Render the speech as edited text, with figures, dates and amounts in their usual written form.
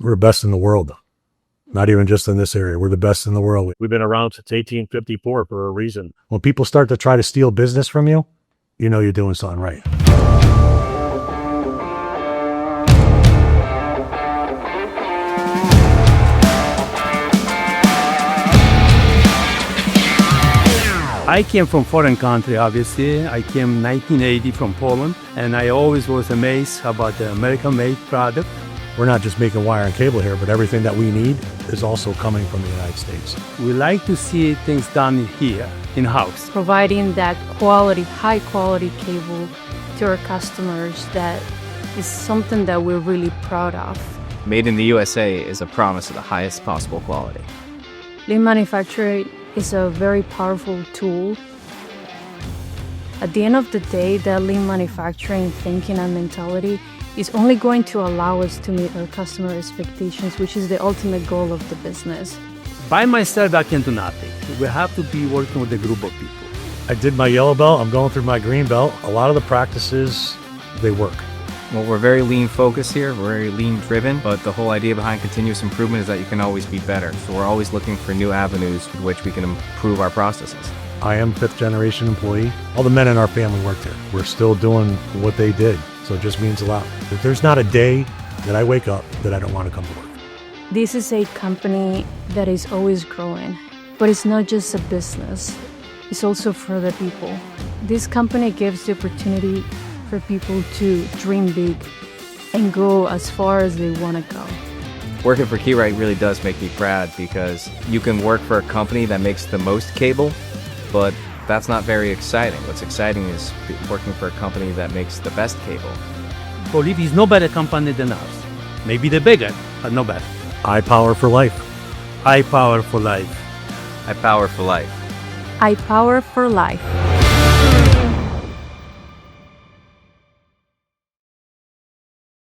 We're the best in the world. Not even just in this area. We're the best in the world. We've been around since 1854 for a reason. When people start to try to steal business from you, you know you're doing something right. I came from foreign country, obviously. I came 1980 from Poland, and I always was amazed about the American-made product. We're not just making wire and cable here, but everything that we need is also coming from the United States. We like to see things done here, in-house. Providing that quality, high-quality cable to our customers, that is something that we're really proud of. Made in the USA is a promise of the highest possible quality. Lean manufacturing is a very powerful tool. At the end of the day, that lean manufacturing thinking and mentality is only going to allow us to meet our customer expectations, which is the ultimate goal of the business. By myself, I can do nothing. We have to be working with a group of people. I did my yellow belt. I'm going through my green belt. A lot of the practices, they work. Well, we're very lean focused here, we're very lean driven, but the whole idea behind continuous improvement is that you can always be better. So we're always looking for new avenues with which we can improve our processes. I am fifth generation employee. All the men in our family worked here. We're still doing what they did. So it just means a lot. There's not a day that I wake up that I don't want to come to work. This is a company that is always growing, but it's not just a business. It's also for the people. This company gives the opportunity for people to dream big and go as far as they want to go. Working for Kerite really does make me proud because you can work for a company that makes the most cable, but that's not very exciting. What's exciting is working for a company that makes the best cable. Believe is no better company than ours. Maybe the bigger, but no better. I power for life. I power for life. I power for life. I power for life.